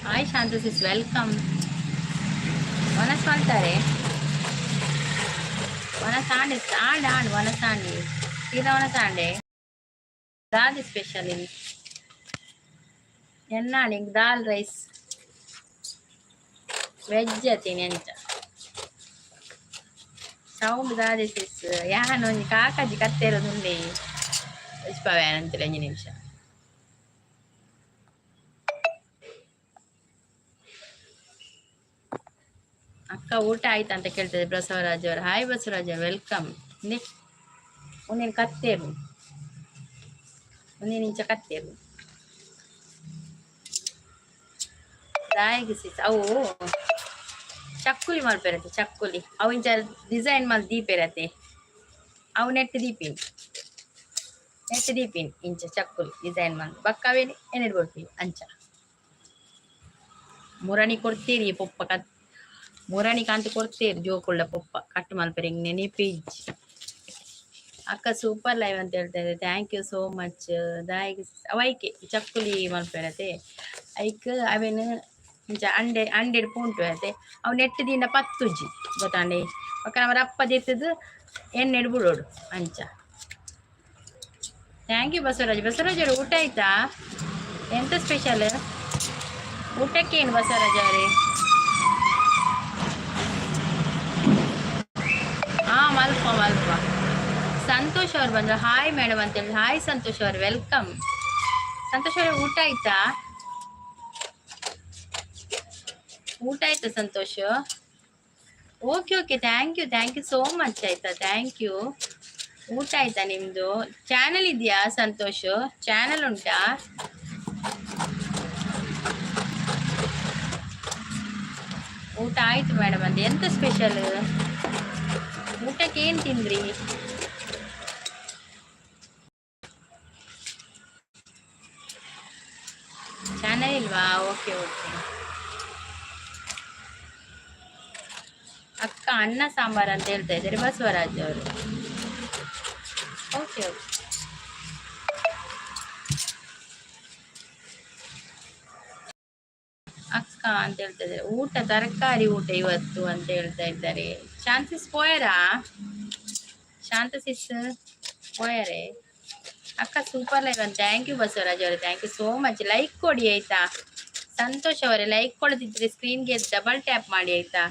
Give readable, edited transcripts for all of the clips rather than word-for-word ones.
Hi ಶಾಂತಸ್ ಇಸ್ welcome. వనసాంటారే వనసాండి ఆండి ఆండి వనసాండి ఇది వనసాండి దాది స్పెషల్ ఇది ಎನ್ನಾಡಿ ದಾಲ್ ರೈಸ್ ವೆಜ್ ತಿನೆಂಚ ಸೌಂಡ್ ದಾದಿ ಸಿಸ್ ಯಾನು ಒಂಜಿ ಕಾಕಾಜಿ ಕತ್ತೇರೋದುಂಡೆ ಇಸ್ಪವೇನಂತಲೆ 5 ನಿಮಿಷ. ಅಕ್ಕ ಊಟ ಆಯ್ತಾ ಅಂತ ಕೇಳ್ತದೆ ಬಸವರಾಜ್ ಅವರು. Hi Basavaraj welcome. ಒಂದಿನ ಕತ್ತೇರು ಒಂದಿನ ಇಂಚ ಕತ್ತೇರು ದಾಯಿಗೆ ಸಿಸ್ ಅವು ಚಕ್ಕುಲಿ ಮಲ್ಪೆರತ್ತೆ ಚಕ್ಕುಲಿ ಅವು ಇಂಚ ಡಿಸೈನ್ ಮಲ್ ದೀಪೆರತ್ತೆ ಅವು ನೆಟ್ ದೀಪಿನ್ ಇಂಚ ಚಕ್ಕುಲಿ ಡಿಸೈನ್ ಮಲ್ ಬಕ್ಕವೇನೆ ಏನೇನು ಕೊಡ್ತೀವಿ ಅಂಚ ಮುರಣಿ ಕೊಡ್ತೀರಿ ಪೊಪ್ಪ ಕತ್ ಮುರಣಿ ಕಾಂತಿ ಕೊಡ್ತೀರಿ ಜೋಕುಳ್ಳ ಪೊಪ್ಪ ಕಟ್ ಮಲ್ಪೆರೆ ನೆನಪಿಜ್. ಅಕ್ಕ ಸೂಪರ್ ಲೈವ್ ಅಂತ ಹೇಳ್ತಾ ಇದ್ದೆ. Thank you so much. ದಾಯಿಗೆ ಅವೈಕೆ ಚಕ್ಕುಲಿ ಮಲ್ಪೆರತೆ ಐಕ್ ಅವೇನು ಇಂಚ ಅಂಡೆಡ್ ಪೂಂಟು ಅತ್ತೆ ಅವು ನೆಟ್ಟದಿಂದ ಪತ್ತುಜಿ ಗೊತ್ತಾಂಡೆ ಪಕ್ಕ ನಮ್ಮ ಅಪ್ಪದಿತ್ತದು ಎಣ್ಣೆಡು ಬಿಡೋಡು ಅಂಚ. Thank you Basavaraj. ಬಸವರಾಜ್ ಅವರು ಊಟ ಆಯ್ತಾ? ಎಂತ ಸ್ಪೆಷಲ್ ಊಟಕ್ಕೇನು ಬಸವರಾಜ್ ಅವರೇ? ಮಲ್ಪ ಸಂತೋಷ್ ಅವ್ರು ಬಂದ್ರು. ಹಾಯ್ ಮೇಡಮ್ ಅಂತ ಹೇಳಿ. ಹಾಯ್ ಸಂತೋಷ್ ಅವ್ರು ವೆಲ್ಕಮ್. ಸಂತೋಷ್ ಅವ್ರೆ ಊಟ ಆಯ್ತಾ? ಊಟ ಆಯ್ತಾ Santosh? Okay thank you so much. ಆಯ್ತಾ ಥ್ಯಾಂಕ್ ಯು. ಊಟ ಆಯ್ತಾ ನಿಮ್ದು? ಚಾನಲ್ ಇದೆಯಾ ಸಂತೋಷ್? ಚಾನಲ್ ಉಂಟಾ? ಊಟ ಆಯ್ತು ಮೇಡಮ್ ಅಂತ. ಎಂತ ಸ್ಪೆಷಲ್ ಊಟಕ್ಕೆ ಏನು ತಿಂದ್ರಿ? ಚಾನಲ್ ಇಲ್ವಾ? ಓಕೆ ಅಕ್ಕ ಅನ್ನ ಸಾಂಬಾರ್ ಅಂತ ಹೇಳ್ತಾ ಇದ್ದಾರೆ ಬಸವರಾಜ್ ಅವರು. ಓಕೆ ಅಕ್ಕ ಅಂತ ಹೇಳ್ತಾ ಇದ್ದಾರೆ. ಊಟ ತರಕಾರಿ ಊಟ ಇವತ್ತು ಅಂತ ಹೇಳ್ತಾ ಇದ್ದಾರೆ. ಶಾಂತಿಸ್ ಪೋಯರಾ? ಶಾಂತಸಿಸ್ ಪೋಯರೇ? ಅಕ್ಕ ಸೂಪರ್ ಲೈವ್ ಅಂತ. ಥ್ಯಾಂಕ್ ಯು ಬಸವರಾಜ್ ಅವರೇ. Thank you so much. Like ಕೊಡಿ ಆಯ್ತಾ? ಸಂತೋಷ್ ಅವರೇ ಲೈಕ್ ಕೊಡದಿದ್ರೆ ಸ್ಕ್ರೀನ್ಗೆ ಡಬಲ್ ಟ್ಯಾಪ್ ಮಾಡಿ ಆಯ್ತಾ?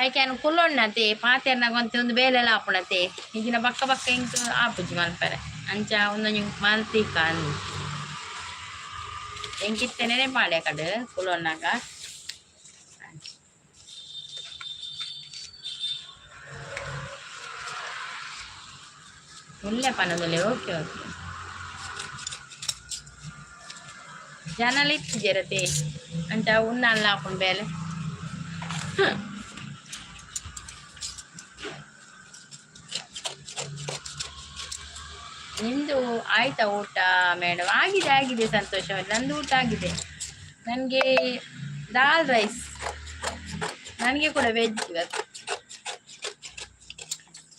ಐಕ್ಯಾನು ಕುಲ್ಲೊಣ್ಣತೆ ಪಾತೆರ್ನಾಗಂತೆ ಒಂದು ಬೇಲೆಲ್ಲ ಆಪುಣತೆ ಈಗಿನ ಬಕ್ಕ ಇಂಕ್ ಆಪುಜಿ ಮಲ್ಪರೆ ಅಂಚ ಒಂದೊಂದು ಮಲ್ತಿಕ್ಕ ಎಂಕಿತ್ತೇನೆ ಪಾಡೆ ಕಡೆ ಕುಲ್ಲೊಣ್ಣಾಗ ಒಳ್ಳೆ ಪನದಲ್ಲಿ. ಓಕೆ ಜನಲಿ ಇತ್ತಿದ್ದೀರತೆ ಅಂಚ ಉನ್ನ ಅಲ್ಲ ಹಾಕೊಂಡು ಬೇಲೆ ನಿಮ್ದು ಆಯ್ತಾ ಊಟ ಮೇಡಮ್? ಆಗಿದೆ ಸಂತೋಷ ಅವರೇ. ನಂದು ಊಟ ಆಗಿದೆ. ನನಗೆ ದಾಲ್ ರೈಸ್, ನನಗೆ ಕೂಡ ವೆಜ್ ಇವತ್ತು.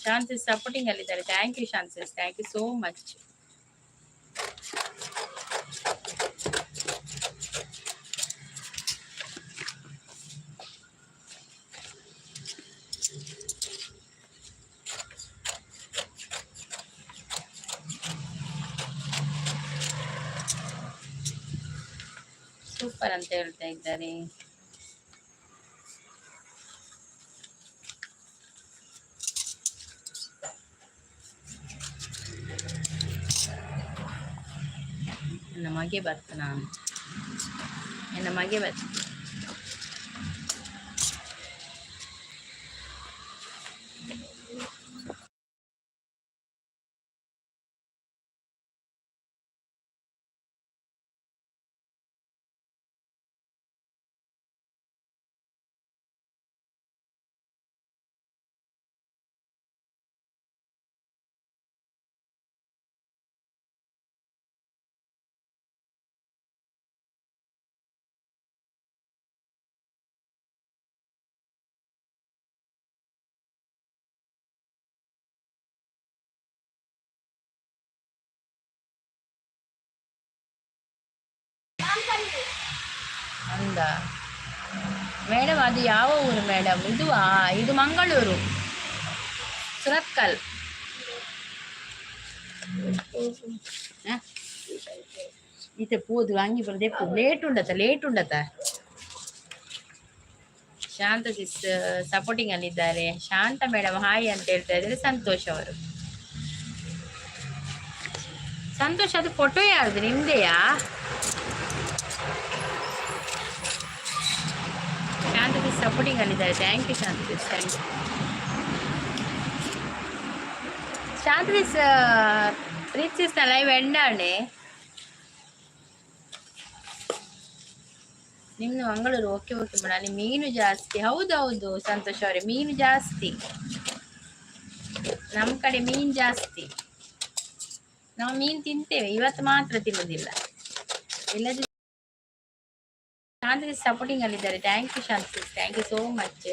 ಶಾಂತಿಸ್ ಸಪೋರ್ಟಿಂಗ್ ಅಲ್ಲಿದ್ದಾರೆ. ಥ್ಯಾಂಕ್ ಯು ಶಾಂತಿಸ್. Thank you so much. Super ಅಂತ ಹೇಳ್ತಾ ಇದ್ದಾರೆ. ನನ್ನ ಮಗೆ ಬರ್ತ ನಾನು ನನ್ನ ಮಗೆ ಬರ್ತ ಅಂದ ಮೇಡಮ್. ಅದು ಯಾವ ಊರು ಮೇಡಮ್? ಇದು ಮಂಗಳೂರು, ಸುರತ್ಕಲ್. ಈತ ಪೋದು ಅಂಗಿ ಬರೋದು ಎಪ್ಪು ಲೇಟ್ ಉಂಡತ. ಶಾಂತ ಸಿಸ್ ಸಪೋರ್ಟಿಂಗ್ ಅಲ್ಲಿದ್ದಾರೆ. ಶಾಂತ ಮೇಡಮ್ ಹಾಯ್ ಅಂತ ಹೇಳ್ತಾ ಇದ್ದಾರೆ. ಸಂತೋಷ್ ಅವರು. ಸಂತೋಷ್, ಅದು ಫೋಟೋ ಯಾರ್ದು? ನಿಮ್ದೆಯಾ? ಶಾಂತ ಸಿಸ್ ಸಪೋರ್ಟಿಂಗ್ ಅಲ್ಲಿದ್ದಾರೆ. Thank you Shantha sis, thank you. Shantha sis reaches live ಎಂಡಾಣೆ. ನಿಮ್ದು ಮಂಗಳೂರು. Okay okay madam. ಅಲ್ಲಿ ಮೀನು ಜಾಸ್ತಿ. ಹೌದೌದು ಸಂತೋಷ್ ಅವರೇ, ಮೀನು ಜಾಸ್ತಿ. ನಮ್ಮ ಕಡೆ ಮೀನು ಜಾಸ್ತಿ. ನಾವು ಮೀನು ತಿಂತೇವೆ, ಇವತ್ತು ಮಾತ್ರ ತಿನ್ನೋದಿಲ್ಲ. ಇಲ್ಲದ ಶಾಂತಿ ಸಪೋರ್ಟಿಂಗ್ ಅಲ್ಲಿದ್ದಾರೆ. Thank you Shanti, thank you so much.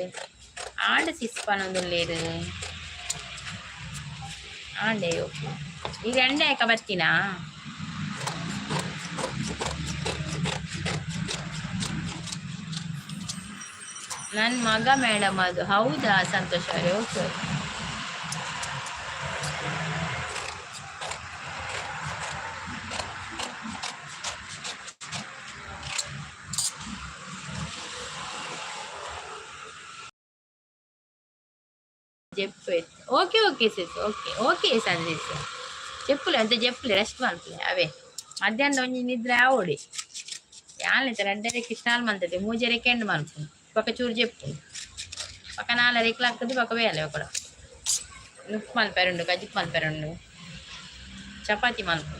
ಆಂಡ ಸಿಸ್ಪಾನೊಂದುಲ್ಲೇರು ಆಂಡೆ. ಓಕೆ, ಈಗ ಎಂಡೆ ಯಾಕ ಬರ್ತೀನಾ? ನನ್ನ ಮಗ ಮೇಡಮ್ ಅದು. ಹೌದಾ ಸಂತೋಷ್ ಅವರೇ? Okay. Okay okay sis okay okay Sandesh చెప్పులే అంతే చెప్పులే రెస్ట్ ಮಾಡ್ತೀವಿ ಅವೇ ಮಧ್ಯಾಹ್ನ ಒಂಜಿ ನಿದ್ರೆ ಆವೋಡಿ ಯಾನ್ಲಿತ ರೆಡ್ಡರೆಕ್ಕೆ ಸ್ನಾನ ಮಾಡ್ತದೆ ಮೂಜರೆಕ್ಕೆ ಎಂಡ್ ಮಾಡ್ತೀನಿ ಪಕ್ಕ ಚೂರು ಜೆಪ್ಪು ಪಕ್ಕ 4:30 ಆಗ್ತದೆ ಪಕ್ಕ ಬೇಲೆ ಒಕ್ಕಡ ನುಪ್ಪು ಮಲ್ಪೆರುಂಡು ಕಜ್ಜಿಪ್ ಮಲ್ಪೆರುಂಡು ಚಪಾತಿ ಮಲ್ಪು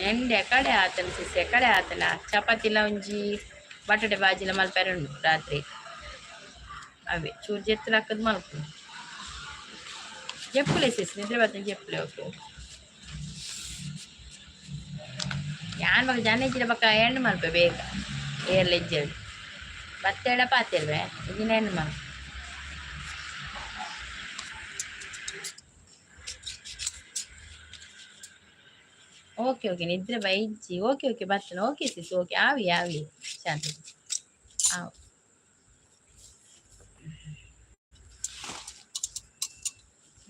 ಎಂಡ್ ಎಕಡೆ ಆತನ ಸಿಸ್ ಎಕಡೆ ಆತನ ಚಪಾತಿಲ ಒಂಜಿ ಬಟಾಟೆ ಬಾಜಿಲ ಮಲ್ಪೆರುಂಡು ರಾತ್ರಿ అవే చూడు చేతులు అక్కది మనకు చెప్పులు వేసేసి నిద్ర పడుతుంది చెప్పులే ఓకే ಯಾನ್ ಬಕ್ಕ ಜನ ಇಚ್ಚಿರ ಬಕ್ಕ ಹೆಣ್ಣು ಮಲ್ಪೆ ಬೇಗ ಏರ್ಲ ಇಜ್ಜೇಳು ಬತ್ತೇಳ ಪಾತಿಲ್ವೇ ಈಗಿನ ಹೆಣ್ಣು ಮಲ್ಪೆ ಓಕೆ ಓಕೆ ನಿದ್ರೆ ಬೈಜ್ಜಿ ಓಕೆ ಓಕೆ ಬರ್ತೇನೆ ಓಕೆ ಸಿಸ್ ಓಕೆ ಆವಿ ಆವಿ ಶಾಂತಿ ಆವ್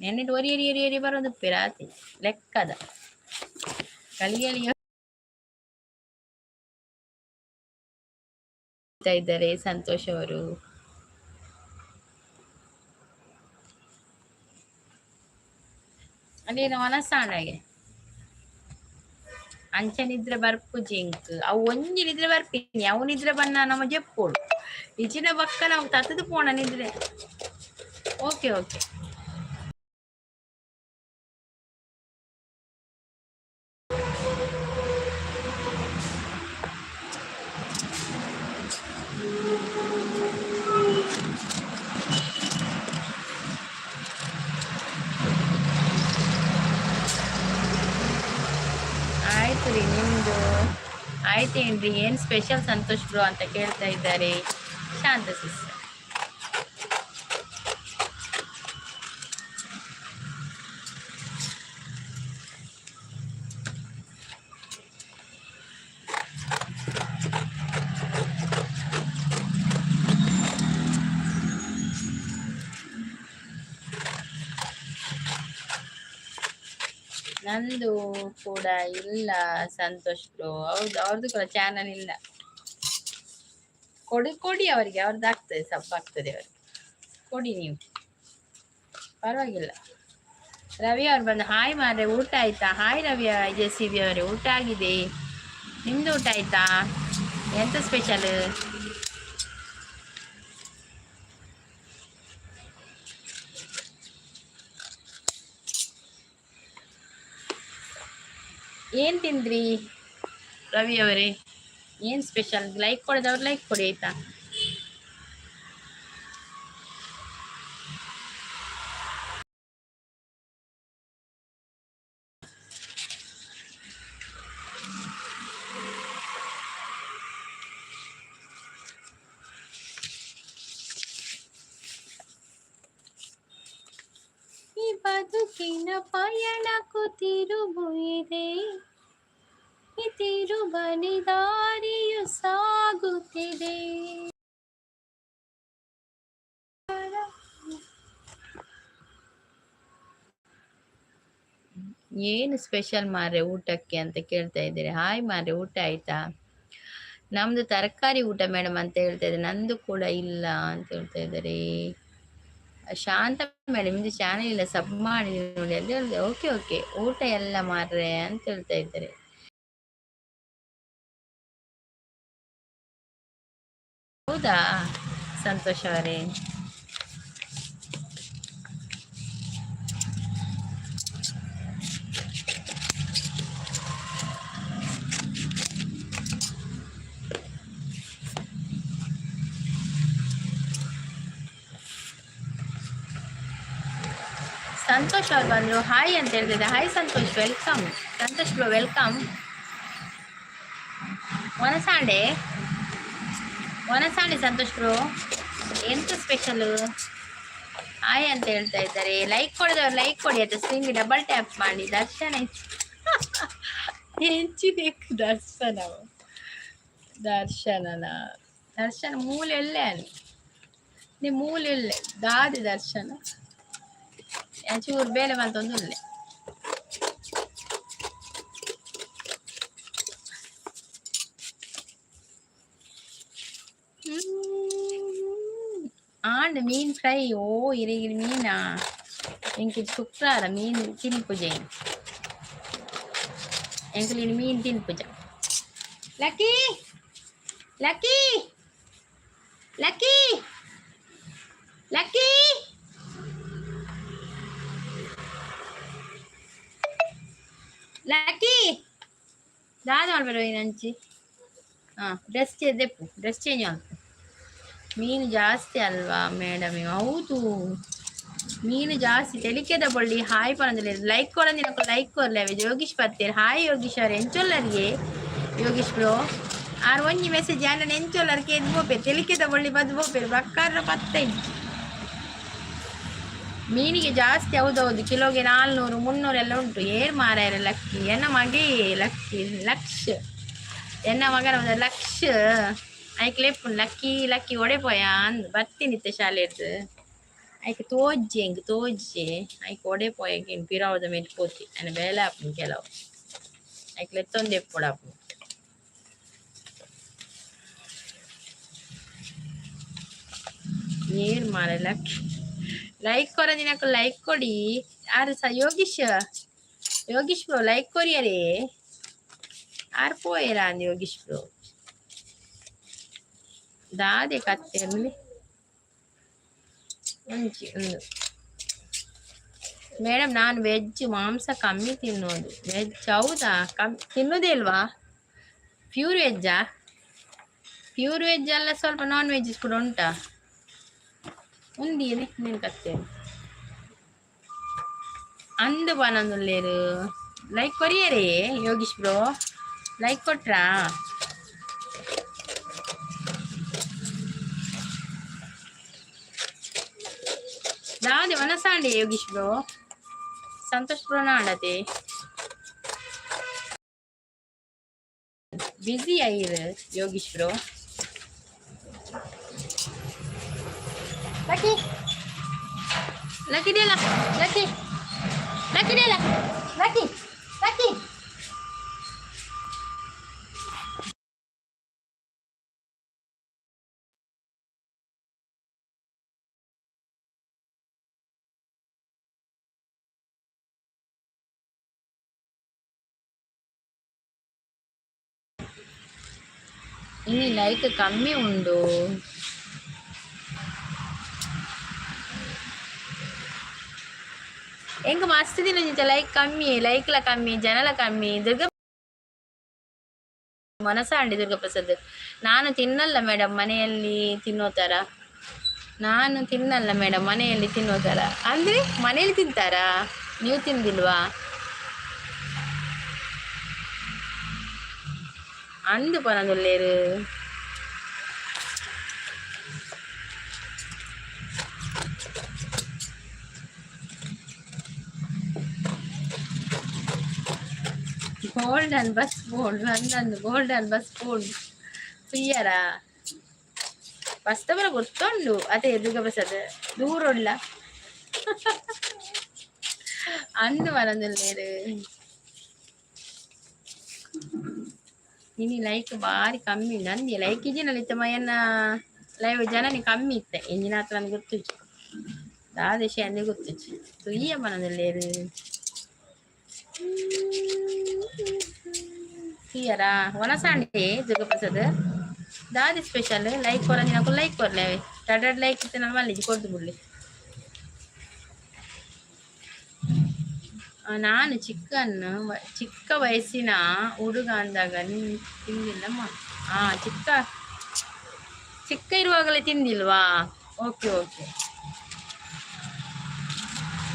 ನೆನ್ನಿಟ್ಟು ಒರಿ ಬರೋದು ಪಿರಾತಿ ಲೆಕ್ಕದ ಕಲಿಯಲಿ ಇದ್ದಾರೆ ಸಂತೋಷ್ ಅವರು ಅಲ್ಲೇನು ಮನಸ್ಸಾಣಗೆ ಅಂಚನಿದ್ರೆ ಬರ್ಪು ಜಿಂಕ್ ಅವು ಒಂಜಿನಿದ್ರೆ ಬರ್ಪಿನಿ ಅವನಿದ್ರೆ ಬನ್ನ ನಮ್ಮ ಜೆಪ್ಪೋಡು ಇಚಿನ ಬಕ್ಕ ನಾವು ತತ್ತದು ಪೋಣ ನಿದ್ರೆ ಓಕೆ ಓಕೆ ಆಯ್ತು ರೀ ನಿಮ್ಮದು ಆಯ್ತೇನ್ರಿ ಏನು ಸ್ಪೆಷಲ್ ಸಂತೋಷ್ ಬ್ರೋ ಅಂತ ಕೇಳ್ತಾ ಇದ್ದಾರೆ ಶಾಂತ ಸಿಸ್ಟರ್ ನಂದು ಕೂಡ ಇಲ್ಲ ಸಂತೋಷ್ ಬ್ರೋ. ಹೌದು, ಅವ್ರದ್ದು ಕೂಡ ಚಾನಲ್ ಇಲ್ಲ. ಕೊಡಿ ಕೊಡಿ ಅವರಿಗೆ, ಅವ್ರದ್ದು ಆಗ್ತದೆ, ಸ್ವಲ್ಪ ಆಗ್ತದೆ ಅವರಿಗೆ. ಕೊಡಿ ನೀವು, ಪರವಾಗಿಲ್ಲ. ರವಿ ಅವ್ರು ಬಂದು ಹಾಯ್ ಮಾರ್ರೆ, ಊಟ ಆಯ್ತಾ? ಹಾಯ್ ರವಿ ಜೆಸಿಬಿ ಅವರೇ, ಊಟ ಆಗಿದೆ. ನಿಮ್ದು ಊಟ ಆಯ್ತಾ? ಎಂತ ಸ್ಪೆಷಲ್? ಏನ್ ತಿಂದ್ರಿ ರವಿ ಅವರೇ? ಏನ್ ಸ್ಪೆಷಲ್? ಲೈಕ್ ಕೊಡದವ್ರು ಲೈಕ್ ಕೊಡಿ ಆಯ್ತಾ? ಈ ಬದುಕಿನ ಪಯಣಕ್ಕೂ ತಿರುವು ಇದೆ, ಈ ತಿರುಬಲಿ ದಾರಿಯು ಸಾಗುತ್ತಿದೆ. ಏನು ಸ್ಪೆಷಲ್ ಮಾರ್ರೆ ಊಟಕ್ಕೆ ಅಂತ ಕೇಳ್ತಾ ಇದ್ದೀರಿ. ಹಾಯ್ ಮಾರ್ರೆ, ಊಟ ಆಯ್ತಾ? ನಮ್ದು ತರಕಾರಿ ಊಟ ಮೇಡಮ್ ಅಂತ ಹೇಳ್ತಾ ಇದ್ದಾರೆ. ನಂದು ಕೂಡ ಇಲ್ಲ ಅಂತ ಹೇಳ್ತಾ ಇದ್ದಾರೆ. ಶಾಂತ ಮೇಡಮ್, ಇದು ಚಾನಲ್ ಇಲ್ಲ, ಸಬ್ ಮಾಡಿ ನೋಡಿ ಅಂತ ಹೇಳಿದೆ. ಓಕೆ ಓಕೆ, ಊಟ ಎಲ್ಲ ಮಾರ್ರೆ ಅಂತ ಹೇಳ್ತಾ ಇದ್ದಾರೆ. ಹೌದಾ ಸಂತೋಷ್ ಅವರೇ? ಸಂತೋಷ್ ಅವ್ರು ಬಂದ್ರು, ಹಾಯ್ ಅಂತ ಹೇಳ್ತಿದ್ದೆ. Hi Santosh, welcome. Santosh bro welcome. ಒನಸಾಂಡೆ ಒನಸಾಂಡೆ ಸಂತೋಷ್ ಬ್ರೋ, ಎಂತ ಸ್ಪೆಷಲ್? ಹಾಯ್ ಅಂತ ಹೇಳ್ತಾ ಇದ್ದಾರೆ. ಲೈಕ್ ಕೊಡಿದವ್ರು ಲೈಕ್ ಕೊಡಿ ಆಯ್ತಾ? ಸ್ಕ್ರೀನ್ ಡಬಲ್ ಟ್ಯಾಪ್ ಮಾಡಿ. ದರ್ಶನ ಹೆಚ್ಚಿಬೇಕು. ದರ್ಶನನ ದರ್ಶನ ಮೂಲೆಯಲ್ಲೇ ಅಲ್ಲಿ, ನೀವು ಮೂಲೆಯಲ್ಲೇ ದಾದಿ ದರ್ಶನ ಚೂರು ಬೇಲೆ ಬಂತೊಂದು ಇಲ್ಲೇ. And mean fry. ಓ ಇರಿಗಿರಿ ಮೀನಾ? ಎಂಕಿ ಶುಕ್ರವಾರ ಮೀನು ತಿನ್ಪುಜೆ, ಎಂಕಲಿನ ಮೀನು ತಿನ್ಪುಜ. Lucky lucky lucky lucky lucky ದಾದ ಮಾಡ್ಬೇಡ ನಂಚಿ. ಡ್ರೆಸ್ ದೆಪ್ಪು, ಡ್ರೆಸ್ ಚೇಂಜ್ ಮಾಡ್ತು. ಮೀನು ಜಾಸ್ತಿ ಅಲ್ವಾ ಮೇಡಮ್? ಹೌದು, ಮೀನು ಜಾಸ್ತಿ. ತೆಲಿಕೆದ ಬಳ್ಳಿ ಹಾಯ್ ಪರಂದಿಲ್ಲ. ಲೈಕ್ ಕೊಡಂದಿನಕ್ಕ ಲೈಕ್ ಕೊರ್ಲೇವೆ. ಯೋಗೀಶ್ ಪತ್ತೇರ್ ಹಾಯ್ ಯೋಗೀಶ್ ಅವ್ರೆ. ಎಂಚೊಲ್ಲರಿಗೆ ಯೋಗೀಶ್ ಬ್ರೋ ಆರ್ ಒಂಜಿ ಮೆಸೇಜ್ ಅನ್ನ ಎಂಚೊಲ್ಲರ್ಗೆ ಎದ್ದು ಬೋಪೆ ತೆಲಿಕೆದ ಬಳ್ಳಿ ಬದ್ದು ಬೋಪೇರು ಬಕ್ಕಾರ 15 ಮೀನಿಗೆ ಜಾಸ್ತಿ. ಹೌದೌದು, ಕಿಲೋಗೆ 400 300 ಎಲ್ಲ ಉಂಟು. ಏರ್ ಮಾರಾಯರ ಲಕ್ಕಿ ಎನ್ನ ಮಗೆ ಲಕ್ಕಿ ಲಕ್ಷ ಎನ್ನ ಮಗನ ಒಂದು ಲಕ್ಷ ಆಯ್ಕೆ ಲೇಪುಂಡು. ಲಕ್ಕಿ ಲಕ್ಕಿ ಒಡೆಪೋಯ ಅಂದು ಬರ್ತೀನಿತ್ತೆ ಶಾಲೆದು ಆಯ್ಕೆ ತೋಜ್ಜೆ ಆಯ್ಕೆ ಒಡೆಪೋಯಕ್ಕೆ ಪಿರಾವದ ಮೇಲೆ ಪೋತಿ ಅನ್ನ ಬೇಲೆ ಹಾಪುಂಡು ಕೆಲವು ಆಯ್ಕೆ ಲೆತ್ತೊಂದು ಎಪ್ಪುಡು ಹಾಪುಂಡು. ಏರ್ ಮಾರ ಲಕ್ಕಿ ಲೈಕ್ ಕೊರದಿನಕ್ಕ ಲೈಕ್ ಕೊಡಿ. ಯಾರು ಸಹ ಯೋಗೀಶ್ ಬ್ರೋ ಲೈಕ್ ಕೊರಿಯರೇ ಆರ್ ಪೋಯರ ಅಂದ್ ಯೋಗೀಶ್ ಬ್ರೋ ದಾದೆ ಕತ್ತೆ ಮುಂಚೆ ಒಂದು. ಮೇಡಮ್ ನಾನು ವೆಜ್ ಮಾಂಸ ಕಮ್ಮಿ ತಿನ್ನೋದು. ವೆಜ್ ಹೌದಾ? ತಿನ್ನೋದೇ ಇಲ್ವಾ? ಪ್ಯೂರ್ ವೆಜ್ಜಾ? ಪ್ಯೂರ್ ವೆಜ್ ಅಲ್ಲ, ಸ್ವಲ್ಪ ನಾನ್ ವೆಜ್ ಕೂಡ ಉಂಟಾ? ಉಂದಿಯೇ ನೀನು ಕತ್ತೆ ಅಂದು ಬಾನಂದುಲ್ಲೇರು ಲೈಕ್ ಕೊರಿಯರೇ ಯೋಗೀಶ್ ಬ್ರೋ ಲೈಕ್ ಕೊಟ್ರಾ? ದಾದೆ ಮನಸಾಂಡೆ ಯೋಗೀಶ್ ಬ್ರೋ ಸಂತೋಷ್ ಬ್ರೋ ನಾಡತೆ ಬಿಸಿ ಆಯಿರ್ ಯೋಗೀಶ್ ಬ್ರೋ. ಲಕ್ಕಿ ಲಕ್ಕಿ ದೇಲ ಲಕ್ಕಿ ಲಕ್ಕಿ ದೇಲ ಲಕ್ಕಿ ini like ಕಮ್ಮಿ ಉಂಡು. ಎಂಗ ಮಸ್ತ್ ದಿನ ಲೈಕ್ ಕಮ್ಮಿ, ಲೈಕ್ಲ ಕಮ್ಮಿ, ಜನಲ ಕಮ್ಮಿ. ಮನಸಾಂಡಿ ದುರ್ಗಾಪ್ರಸಾದ್. ನಾನು ತಿನ್ನಲ್ಲ ಮೇಡಮ್ ಮನೆಯಲ್ಲಿ ತಿನ್ನೋ ಥರ. ನಾನು ತಿನ್ನಲ್ಲ ಮೇಡಮ್ ಮನೆಯಲ್ಲಿ ತಿನ್ನೋ ಥರ. ಅಂದರೆ ಮನೆಯಲ್ಲಿ ತಿಂತಾರಾ, ನೀವು ತಿಂದಿಲ್ವಾ? ಅಂದು ಪನದುಲ್ಲೇರು ಗೋಲ್ಡನ್ ಬಸ್ ಬೋರ್ಡ್ ನಂದು ಗೋಲ್ಡನ್ ಬಸ್ ಬೋರ್ಡ್ ಪ್ರಿಯರಾ ಬಸ್ತವರ ಗೊತ್ತುಂಡು. ಅದೇ ದುರ್ಗಾಪ್ರಸಾದ್ ದೂರೊಳ್ಳ ಅಂದು ಮನದಲ್ಲೇರು ಇನಿ ಲೈಕ್ ಬಾರಿ ಕಮ್ಮಿ ಉಂಡು. ಅಂದಿ ಲೈಕ್ ಇಜಿನಲ್ಲಿತ್ತ ಮಯನ್ನ ಲೈವ್ ಜನನಿ ಕಮ್ಮಿ ಇತ್ತೆ ಎಂಜಿನ ಹತ್ರ ನನ್ಗೆ ಗೊತ್ತಿಚ್ಚು ದಾದೇಶ ಅಂದ್ರೆ ಗೊತ್ತಿಚ್ಚು ತುಯ್ಯ ಮನದಲ್ಲೇರು ಕ್ಲಿಯರಾ ಒನಸಾಂಡೆ ದುರ್ಗಾಪ್ರಸಾದ್ ದಾದಿ ಸ್ಪೆಷಲ್ ಲೈಕ್ ಕೊರ ನಿನಕು ಲೈಕ್ ಕೊರ್ಲೆ ಟಡ್ ಲೈಕ್ ಇತ್ತೆ ನಾನು ಮಲ್ಲಿಜಿ ಕೊಡ್ದು ಬಿಡ್ಲಿ. ನಾನು ಚಿಕ್ಕ ವಯಸ್ಸಿನ ಹುಡುಗ ಅಂದಾಗ ತಿಂದಿಲ್ಲಮ್ಮ. ಚಿಕ್ಕ ಇರುವಾಗಲೇ ತಿಂದಿಲ್ವಾ? Okay okay.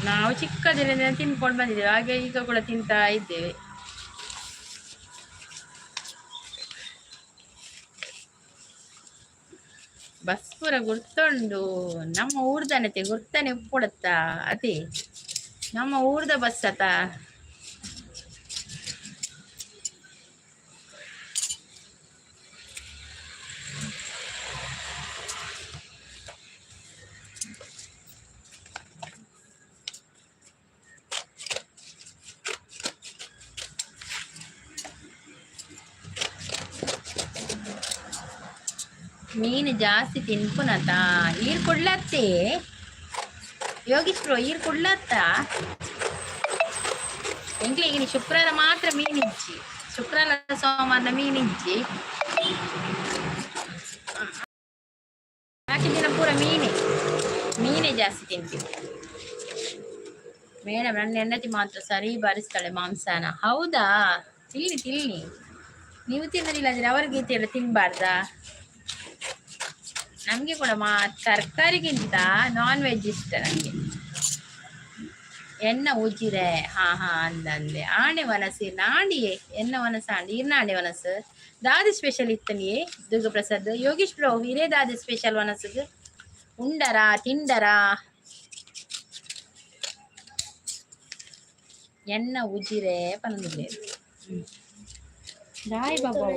ನಾವು ಚಿಕ್ಕದಿನ ತಿನ್ಕೊಂಡು ಬಂದಿದ್ದೇವೆ, ಹಾಗೆ ಈಗ ಕೂಡ ತಿಂತಾ ಇದ್ದೇವೆ. ಬಸ್ ಪೂರ ಗುರ್ತುಂಡು. ನಮ್ಮ ಊರ್ದನತೆ ಗುರ್ತಾನೆ ಉಪ್ಪುಡತ್ತಾ ಅದೇ ನಮ್ಮ ಊರ್ದ ಬಸ್ ಅತ. ಮೀನು ಜಾಸ್ತಿ ತಿನ್ಪುನತ ಈರ್ ಕೊಡ್ಲತ್ತೆ ಯೋಗೀಶ್ ಬ್ರೋ ಈರ್ ಕೊಡ್ಲತ್ತ ಎಂಕ್ಲಿಗೆ ಶುಕ್ರವಾರ ಮಾತ್ರ ಮೀನಿಜ್ಜಿ, ಶುಕ್ರವಾರ ಸೋಮವಾರ ಮೀನಿಜ್ಜಿ, ಬಾಕಿ ದಿನ ಪೂರ ಮೀನೇ ಜಾಸ್ತಿ ತಿಂತೀವಿ ಮೇಡಮ್. ನನ್ನ ಹೆಂಡತಿ ಮಾತ್ರ ಸರಿ ಬಾರಿಸ್ತಾಳೆ ಮಾಂಸನ. ಹೌದಾ? ತಿನ್ನಿ ನೀವು ತಿನ್ನಲಿಲ್ಲ ಅಂದ್ರೆ ಅವ್ರಿಗೆ ಎಲ್ಲ ತಿನ್ಬಾರ್ದಾ? ನಮಗೆ ಕೂಡ ತರಕಾರಿಗಿಂತ ನಾನ್ ವೆಜ್ ಇಷ್ಟ ನನಗೆ. ಎನ್ನ ಉಜಿರೆ ಅಂದಂದೆ ಆಣೆ ವನಸು ನಾಡಿಯೇ ಎನ್ನ ವನಸ ಆಂಡಿ ಇರ್ನಾಡೆ ವನಸು ದಾದಿ ಸ್ಪೆಷಲ್ ಇತ್ತನಿಯೇ ದುರ್ಗಾಪ್ರಸಾದ್ ಯೋಗೀಶ್ ಬ್ರೋ ಇರೇ ದಾದಿ ಸ್ಪೆಷಲ್ ವನಸ್ಗೆ ಉಂಡರಾ ತಿಂಡರಾ ಎನ್ನ ಉಜಿರೆ ಪನದಿಲ್ಲ ದಾಯಿ ಬಾಬಾ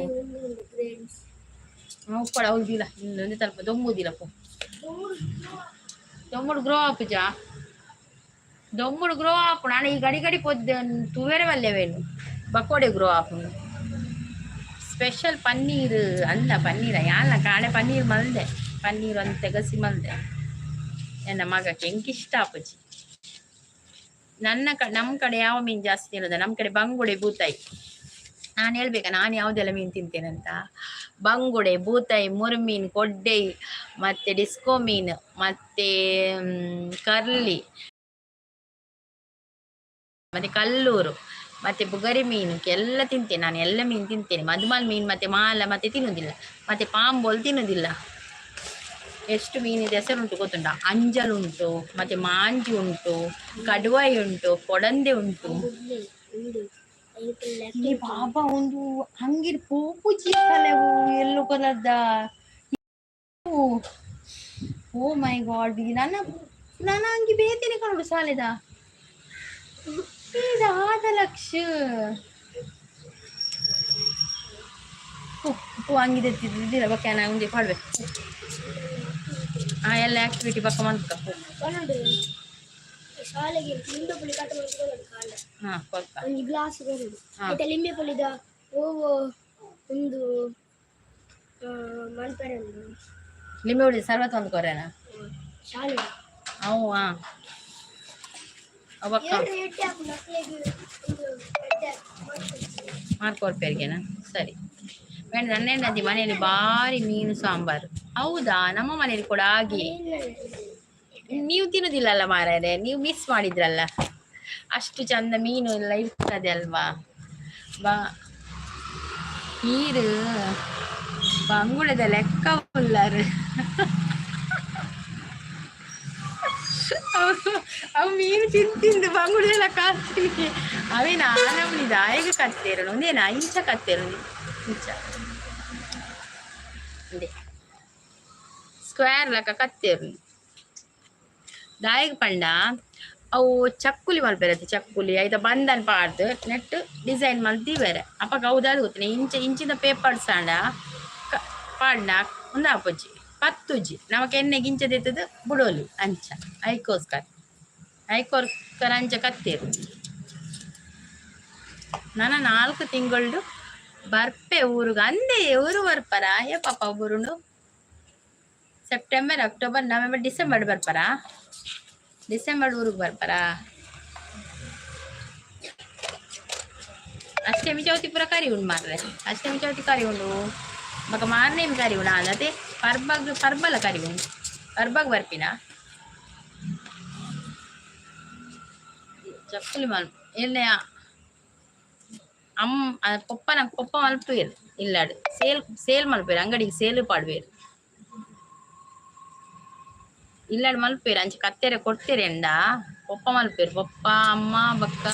ಉಪ್ಪಳ ಅವದಿಲ್ಲ ಇನ್ನೊಂದು ತಲ್ಪ ದೊಮ್ಮುದಿಲ್ಲ ದೊಮ್ಮುಡು ಗ್ರೋ ಅಪ್ ಜಾ ದೊಮ್ಮುಡು ಗ್ರೋ ಅಪ್ ನಾನು ಈ ಗಡಿ ಪೊದ್ದೆ ತುವೇರೆ ವಲ್ಲೆವೇನು ಬಕೋಡೆ ಗ್ರೋ ಅಪ್ ಸ್ಪೆಷಲ್ ಪನ್ನೀರ್ ಅಲ್ಲ ಪನ್ನೀರ ಯಾನ ಕಾಣೆ ಪನ್ನೀರ್ ಮಲ್ದೆ ಪನ್ನೀರ್ ಒಂದು ತೆಗಸಿ ಮಲ್ದೆ ನನ್ನ ಮಗಕ್ಕೆ ಎಂಕಿಷ್ಟ ಅಪ್ಪಜಿ. ನಮ್ಮ ಕಡೆ ಯಾವ ಮೀನು ಜಾಸ್ತಿ ಇರೋದ? ನಮ್ಮ ಕಡೆ ಬಂಗುಡೆ ಬೂತಾಯಿ. ನಾನು ಹೇಳ್ಬೇಕಾ ನಾನು ಯಾವುದೆಲ್ಲ ಮೀನು ತಿಂತೇನಂತ? ಬಂಗುಡೆ, ಬೂತಾಯಿ, ಮುರ್ಮೀನು, ಕೊಡ್ಡೆ, ಮತ್ತೆ ಡಿಸ್ಕೋ ಮೀನು, ಮತ್ತೆ ಕರ್ಲಿ, ಮತ್ತೆ ಕಲ್ಲೂರು, ಮತ್ತೆ ಬುಗರಿ ಮೀನು ಎಲ್ಲ ತಿಂತೇನೆ ನಾನು. ಎಲ್ಲ ಮೀನು ತಿಂತೇನೆ. ಮಧುಮಲ್ ಮೀನು ಮತ್ತೆ ಮಾಲ ಮತ್ತೆ ತಿನ್ನೋದಿಲ್ಲ, ಮತ್ತೆ ಪಾಂಬೋಲ್ ತಿನ್ನೋದಿಲ್ಲ. ಎಷ್ಟು ಮೀನಿದೆ ಹೆಸರುಂಟು ಗೊತ್ತುಂಟ? ಅಂಜಲ್ ಉಂಟು, ಮತ್ತೆ ಮಾಂಜಿ ಉಂಟು, ಕಡುವಾಯಿ ಉಂಟು, ಕೊಡಂದೆ ಉಂಟು. ಈ ಬಾಬಾ ಒಂದು ಹಂಗಿರ್ ಪೂಪುಜಿ ಕಲೆವು ಎಲ್ಲೋ ಕಲರ್ದ. ಓ ಮೈ ಗಾಡ್, ನಾನು ಹಂಗೆ ಬೇತೇನೆ ಕಣೋಡು ಸಾಲೆದ ಇದು 6 ಲಕ್ಷ ಹಂಗಿದೆ ಇದ್ದಿಲ್ಲ ಬಕ್ಕ ನಾ ಉಂಡೆ ಮಾಡ್ಬೇಕು. ಎಲ್ಲ ಆಕ್ಟಿವಿಟಿ ಪಕ್ಕ ಮಾಡ್ಕ ಶಾಲೆಗೆ ಲಿಂಬೆ ಪುಳಿ ಕಟ್ ಮಾಡ್ಕೊಂಡು ಒಂದು ಗ್ಲಾಸ್ ಬರುದು ಮತ್ತೆ ಲಿಂಬೆ ಪುಳಿದ ಓವೋ ಒಂದು ಮಾಡ್ತಾರೆ ಲಿಂಬೆ ಪುಳಿ ಸರ್ವತ್ ಒಂದು ಕೊರೆನಾ ಶಾಲೆ ಅವು ಅವಕ್ಕ ಮಾರ್ಕೋರ್ ಪೇರಿಗೆನಾ? ಸರಿ ಮೇಡಮ್ ನನ್ನೇನದಿ ಮನೆಯಲ್ಲಿ ಭಾರಿ ಮೀನು ಸಾಂಬಾರು. ಹೌದಾ, ನಮ್ಮ ಮನೇಲಿ ಕೂಡ ಹಾಗೆ. ನೀವು ತಿನ್ನುದಿಲ್ಲಲ್ಲ ಮಾರಾಯರೆ, ನೀವು ಮಿಸ್ ಮಾಡಿದ್ರಲ್ಲ. ಅಷ್ಟು ಚಂದ ಮೀನು ಎಲ್ಲ ಇರ್ತದೆ ಅಲ್ವಾ. ಬಾ ನೀರು ಬಂಗುಳದ ಲೆಕ್ಕ ಉಳ್ಳಾರು. ಅವು ಮೀನು ತಿಂದು ಬಂಗುಳೆಲ್ಲ ಕಾಸ್ತೀನಿ ಅವೇ ನಾನವನಿ ದಾಯಗ ಕತ್ತೇರು ಒಂದೇನಾ ಇಂಚ ಕತ್ತೇರು ಇಂಚ ಅಂದೆ ಸ್ಕ್ವೇರ್ ಲೆಕ್ಕ ಕತ್ತೇರು ದಾಯಗ ಪಂಡ ಅವು ಚಕ್ಕುಲಿ ಮಲ್ಪೆರತ್ತೆ ಚಕ್ಕುಲಿ ಐತ ಬಂದನ್ ಪಾಡ್ದು ನೆಟ್ ಡಿಸೈನ್ ಮಲ್ತಿ ಬೇರೆ ಅಪ್ಪ ಹೌದಾದ್ರು ಗೊತ್ತಿನ ಇಂಚಿನ ಪೇಪರ್ ಸಾಂಡ ಪಾಡ್ನ ಒಂದು ಆಪೊಜ್ಜಿ ಪತ್ತುಜ್ಜಿ ನಮಕ್ ಎಣ್ಣೆಗೆ ಇಂಚದೆತ್ತದು ಬುಡೋಲಿ ಅಂಚ ಐಕೋಸ್ಕರ ಅಂಚ ಕತ್ತೇರು ನನ್ನ 4 ತಿಂಗಳು ಬರ್ಪೆ ಊರಿಗೆ ಅಂದೆ ಊರು ಬರ್ಪರ ಏ ಪಾಪ ಊರುಂಡು ಸೆಪ್ಟೆಂಬರ್ ಅಕ್ಟೋಬರ್ ನವೆಂಬರ್ ಡಿಸೆಂಬರ್ ಬರ್ಪರ ಡಿಸೆಂಬರ್ ಊರಿಗೆ ಬರ್ಪರ ಅಷ್ಟಮಿ ಚೌತಿ ಪೂರ ಕರಿ ಉಂಡು ಮಾರ್ರೆ ಅಷ್ಟಮಿ ಚೌತಿ ಕರಿ ಉಂಡು ಮಗ ಮಾರನೇಮ್ ಕರಿ ಉಂಡು ಅದೇ ಪರ್ಬಲ ಕರಿ ಉಂಡು ಪರ್ಬಗ್ ಬರ್ಪಿನ ಚಪ್ಪಲಿ ಮಲ್ ಎಣ್ಣೆ ಪೊಪ್ಪ ಮಲ್ಪೇರು ಇಲ್ಲಾಡು ಸೇಲ್ ಮಲ್ಪೇರು ಅಂಗಡಿಗೆ ಸೇಲ್ ಪಾಡ್ಬೇರು ಇಲ್ಲಾಡು ಮಲ್ಪೇರು ಅಂಚೆ ಕತ್ತೇರೆ ಕೊಡ್ತೇರೆ ಎಂಡ ಪೊಪ್ಪ ಮಲ್ಪೇರು ಪೊಪ್ಪ ಅಮ್ಮ ಬಕ್ಕ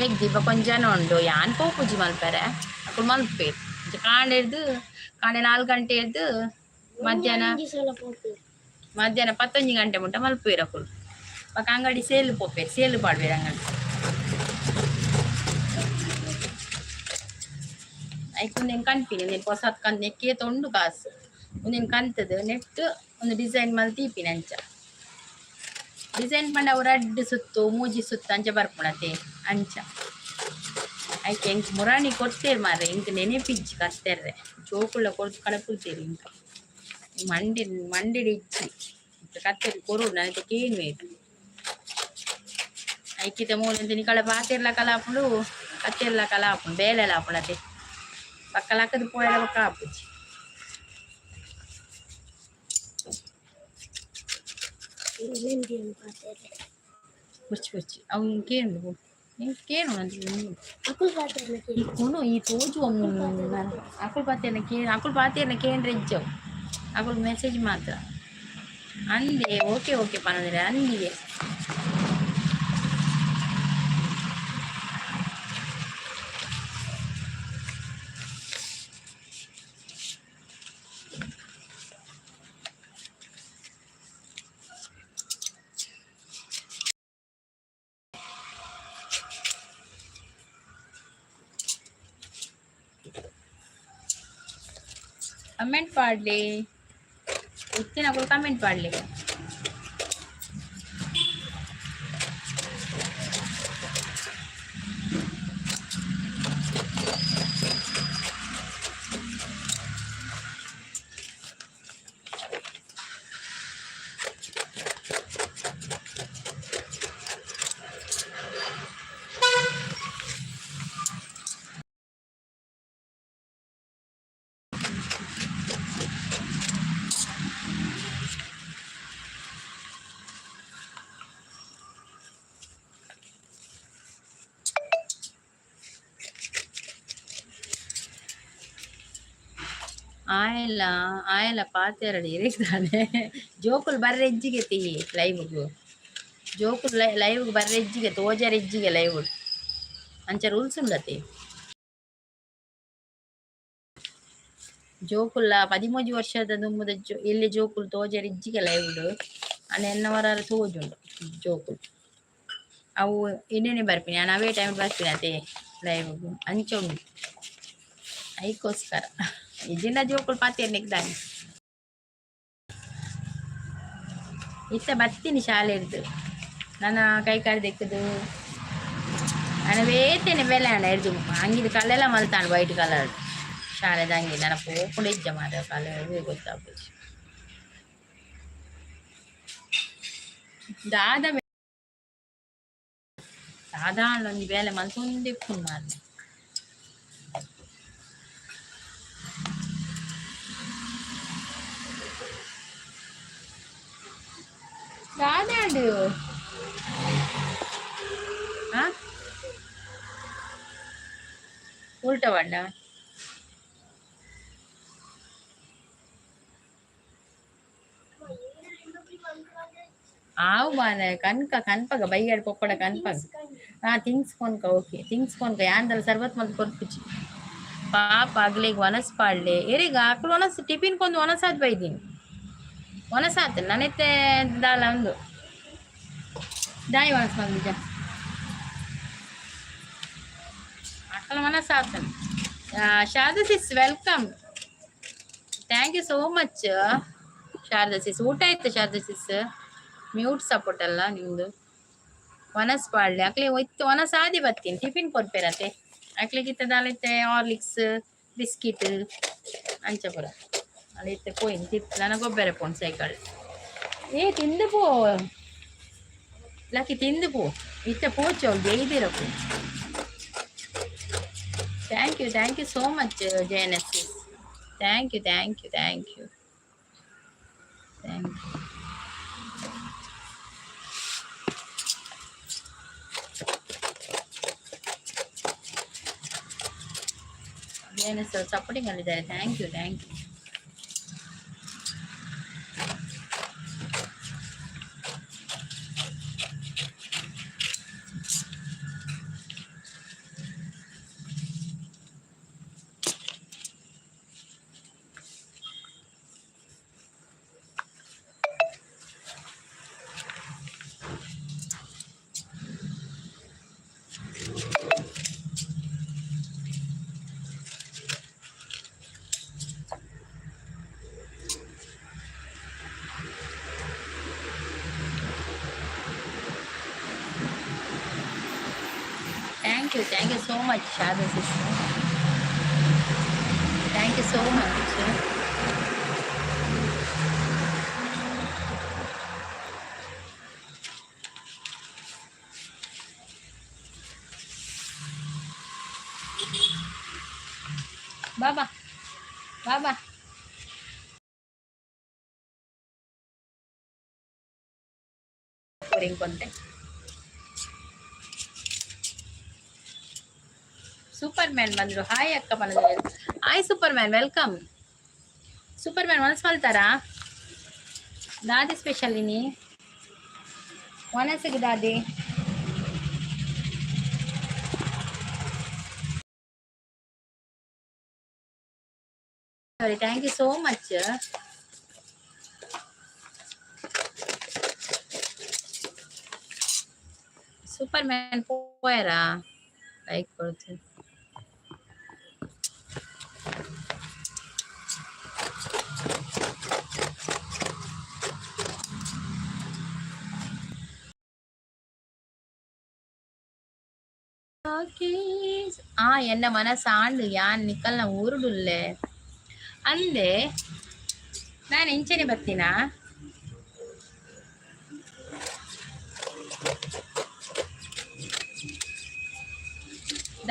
ಮೆಗ್ದಿ ಕೊಂಚನ ಉಂಡು ಯಾನ್ ಪೋಪುಜಿ ಮಲ್ಪೇರೆ ಅಕ್ಕಳು ಮಲ್ಪೇರು ಕಾಂಡೆ 4 ಗಂಟೆ ಎದ್ದು ಮಧ್ಯಾಹ್ನ 11 ಗಂಟೆ ಮುಟ್ಟ ಮಲ್ಪೇರು ಅಕ್ಕಳು ಪಕ್ಕ ಅಂಗಡಿ ಸೇಲ್ ಪೋಪೇರು ಸೇಲ್ ಪಾಡ್ಬೇರು ಅಂಗಡಿ ಐಕೊಂದೇನು ಕನ್ಪಿನಿ ನೀನು ಹೊಸತ್ ಕಂತು ನೆಕ್ಕೆ ತೊಂಡು ಕಾಸು ಒಂದೇನು ಕಂತದು ನೆಟ್ಟು ಒಂದು ಡಿಸೈನ್ ಮಲ್ ತೀಪಿನ ಅಂಚ ಡಿಸೈನ್ ಪಂಡ ಅವು ರಡ್ ಸುತ್ತು ಮೂಜಿ ಸುತ್ತು ಅಂಚ ಬರ್ಪುಣತೆ ಅಂಚ ಐಕೆ ಎಂಕ್ ಮುರಾಣಿ ಕೊಡ್ತೇರು ಮಾರ್ರೆ ಇಂಕ ನೆನೆಪಿಜ್ಜಿ ಕತ್ತೇರ್ರೆ ಜೋಕುಳ್ಳ ಕೊಡ್ದು ಕಳಪುಲ್ತೇರು ಇಂಕ ಮಂಡಿಡಿ ಇಚ್ಚಿ ಕತ್ತೇರಿ ಕೊರು ನನಗೆ ಕೇನು ಬೇಕು ಐಕಿತ ಮೂಲ ಕಳ ಪಾತೆರ್ಲ ಕಲಾಪುಡು ಕತ್ತೇರ್ಲ ಕಲಾಪುಡು ಬೇಲೆಲ್ಲ ಆಪುಣತೆ ಪಕ್ಕಲಕ್ಕದು ಪೋಯಲ ಪಕ್ಕ ಆಪುಜಿ ಕುರ್ಚಿ ಅವು ಕೇಳು ಕೇಳು ಕೊನು ಈ ತೋಜು ಅಕುಲ್ ಪಾತೆರ್ನ ಕೇಂದ್ರ ಇಜ್ಜವು ಅಕುಲ್ ಮೆಸೇಜ್ ಮಾತ್ರ ಅಂದೆ ಓಕೆ ಪನ್ನದ್ರೆ ಅಂದಿಗೆ ಕಮೆಂಟ್ ಪಾಡ್ಲಿ ಇತ್ತಿನ ಕಮೆಂಟ್ ಪಾಡ್ಲಿ ಆಯಲ್ಲ ಪಾತೆರಡು ಇರಿಕ್ತಾನೆ ಜೋಕುಲ್ ಬರ್ರೆ ಎಜ್ಜಿಗೆ ತೀ ಲೈವ್ಗು ಜೋಕುಲ್ ಲೈವ್ಗೆ ಬರ್ರೆ ಎಜ್ಜಿಗೆ ತೋಜರ್ ಎಜ್ಜಿಗೆ ಲೈವ್ ಅಂಚ ರೂಲ್ಸ್ ಉಂಡತಿ ಜೋಕುಲ್ಲ 13 ವರ್ಷದ ದುಮ್ಮದ ಎಲ್ಲಿ ಜೋಕುಲ್ ತೋಜರ್ ಇಜ್ಜಿಗೆ ಲೈವ್ ಅನ್ನ ಎನ್ನವರ ತೋಜುಂಡು ಜೋಕುಲ್ ಅವು ಇನ್ನೇನೆ ಬರ್ಪಿನಿ ನಾನು ಅವೇ ಟೈಮ್ ಬರ್ತೀನಿ ಅದೇ ಲೈವ್ಗು ಅಂಚ ಉಂಡು ಐಕೋಸ್ಕರ ಇದಿನ ಜೋಕುಲ್ ಪಾತೆರ್ ನೆಗ್ದಾನೆ ಇತ್ತ ಬತ್ತೀನಿ ಶಾಲೆ ಇರ್ದು ನನ್ನ ಕೈ ಕಾಲು ದೆಕ್ಕದು ನನ್ನ ವೇತೇನೆ ಬೆಲೆ ಅಣ್ಣ ಇರ್ದು ಹಂಗಿದು ಕಲ್ಲೆಲ್ಲ ಮಲ್ತಾಂಡು ವೈಟ್ ಕಲರ್ ಶಾಲೆದ ಹಂಗೆ ನನ್ನ ಪೋಪುಂಡು ಇಜ್ಜ ಮಾರ ಕಲರ್ ಗೊತ್ತಾಗ್ಬೋದು ದಾದ ಒಂದು ಬೇಲೆ ಮಲ್ತೊಂದು ಇಪ್ಪುಂಡು ಮಾರ್ರೆ కాదాడు ఉల్టా పడ్డా ఆవు బాగా కనపగ బయ్యాడు పొప్పడ కనపగ ಥಿಂಗ್ಸ್ ಕೊನ್ಕ ಓಕೆ ಥಿಂಗ್ಸ್ ಕೊನ್ಕ ಯಾಂದಲ ಸರ್ಬತ್ ಮಲ್ತ್ ಕೊರ್ಪಿಚಿ ಪಾಪ ಆಗ್ಲಿಗ್ ಒನಸ್ ಪಾಡ್ಲೆ ಎರಿಗ ಆಕಳು ಒನಸ್ ಟಿಫಿನ್ ಕೊಂದು ಒನಸಾದ್ ಬೈದೀನಿ ಒನಸಾತ್ ನನೆತ್ತೆ ದಾಲ ಒಂದು ದಾಯಿ ಒನಸ್ ಬಂದಿಜ ಆಕಳ ಒನಸಾತ್ Sharada sis welcome thank you so much Sharada sis ಊಟ ಆಯ್ತು ಶಾರದಾ ಸಿಸ್ ಮ್ಯೂಟ್ ಸಪೋರ್ಟ್ ಅಲ್ಲ ನಿಮ್ದು ಒನಸ್ ಪಾಡ್ಲೆ ಅಕ್ಲೆ ಒಯ್ತು ಒನಸ್ ಆದಿ ಬರ್ತೀನಿ ಟಿಫಿನ್ ಕೊಡ್ಪೇರತ್ತೆ ಅಕ್ಲಿಗಿತ್ತ ದಾಲೈತೆ ಹಾರ್ಲಿಕ್ಸ್ ಬಿಸ್ಕಿಟ್ ಅಂಚಪುರ ಅಲ್ಲಿತ್ತೆ ಪೋಯಿನ್ ತಿತ್ತು ನನಗೊಬ್ಬರೆ ಪೋನ್ ಸೈಕಲ್ ಏ ತಿಂದು ಪೋ ಲಕ್ಕಿ ತಿಂದು ಪೋ ಇತ್ತ ಪೋಚು ಗೈದಿರಪ್ಪು ಥ್ಯಾಂಕ್ ಯು ಸೋ ಮಚ್ ಜಯನಸ್ thank you thank you thank you thank you ಜಯನಸ್ ಸಪೋರ್ಟಿಂಗ್ ಅಲ್ಲಿದ್ದಾರೆ thank you thank you Thank you so much, Shada sister. Thank you so much. Baba. Baba. Pouring content. Superman ಬಂದ್ರು hi ಅಕ್ಕ ಬಂದ್ರು hi superman welcome superman ಒನಸ್ ಮಲ್ತಾರಾ ದಾದಿ special ಇನಿ ಒನಸಿಗೆ ದಾದಿ sorry thank you so much superman ಪೋಯರಾ ಲೈಕ್ ಕೊಡ್ತೀನಿ என்ன மனசு ஆண்டு யான் நிக்கல்ನ ಊರುಡುಲ್ಲೆ ಅಂದೆ ನಾನು ಇಂಚೆನೆ ಬರ್ತೀನಾ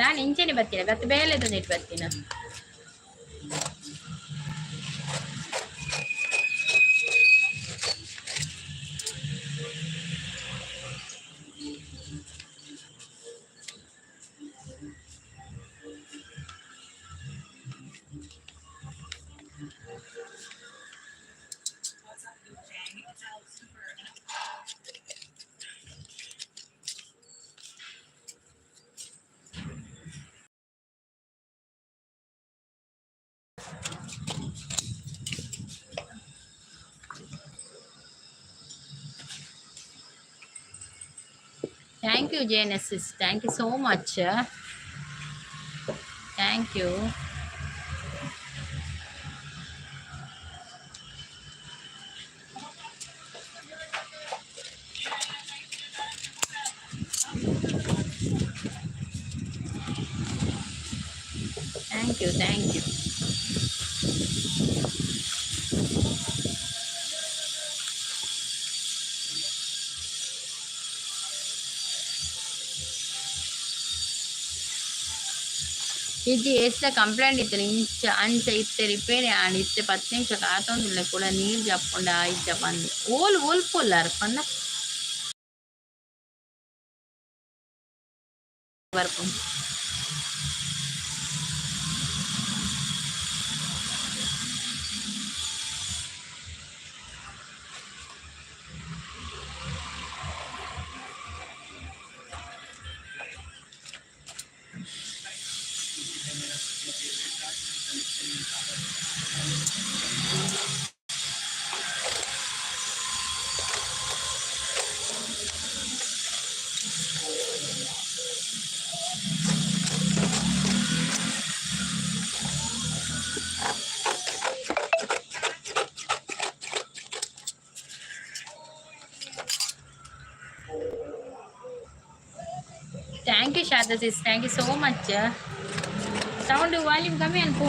ನಾನು ಇಂಚೆನೆ ಬರ್ತೀನ ಗತ್ತು ಬೇಲೆ ತಂದಿಟ್ಟು ಬರ್ತೀನ Thank you, Genesis. Thank you so much. Thank you. Thank you. Thank you. ఇది వేస్తే కంప్లైంట్ ఇద్దరు అంచ ఇస్తే రిపేర్ ఇస్తే 10 నిమిషాలు కాతోందిలే కూడా నీళ్ళు చెప్పకుండా ఇది చెప్పండి ఓలు ఓల్పోలారు పన్న ಬರ್ಪು thank you Sharada sis, thank you so much. Sound volume ಕಮ್ಮಿ ಅನ್ಪು.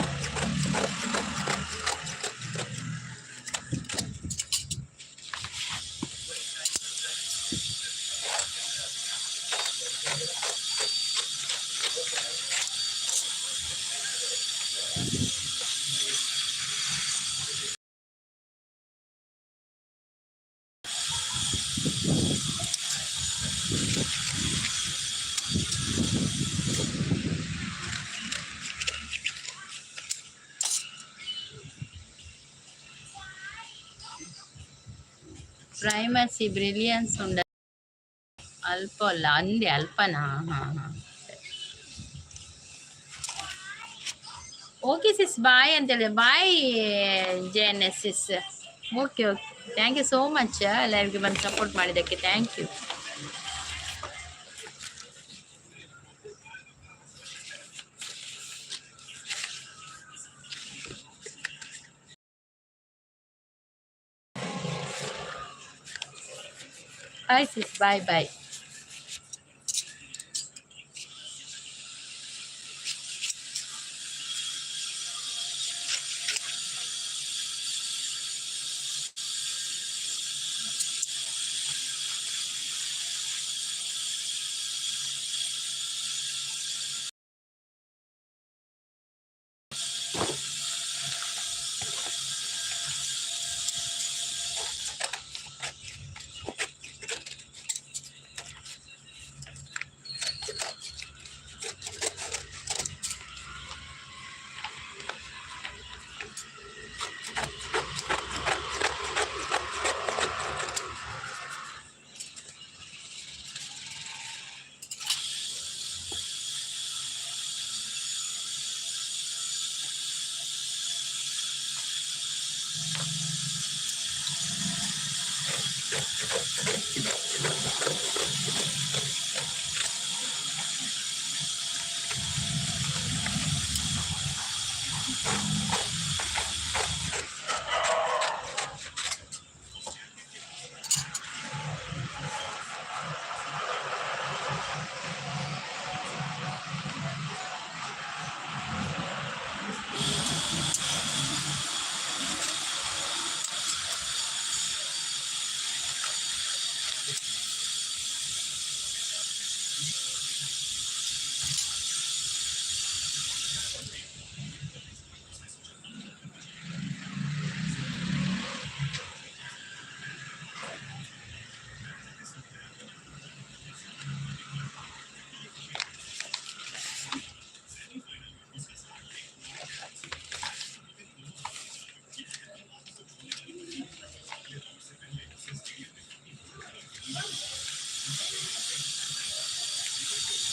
ಪ್ರೈಮಸಿ ಬ್ರಿಲಿಯನ್ಸ್ ಉಂಡ ಅಲ್ಪ ಅಲ್ಲ ಅಂದೆ ಅಲ್ಪನಾ. ಹಾ ಹಾ ಓಕೆ ಸಿಸ್, ಬಾಯ್ ಅಂತೇಳಿ. Bye J N S sis. Okay okay, thank you so much ಲೈವ್ಗೆ ಬಂದು ಸಪೋರ್ಟ್ ಮಾಡಿದ್ದಕ್ಕೆ. Thank you. Bye sis, bye bye.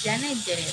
ಜನ ಇದ್ದಾರೆ.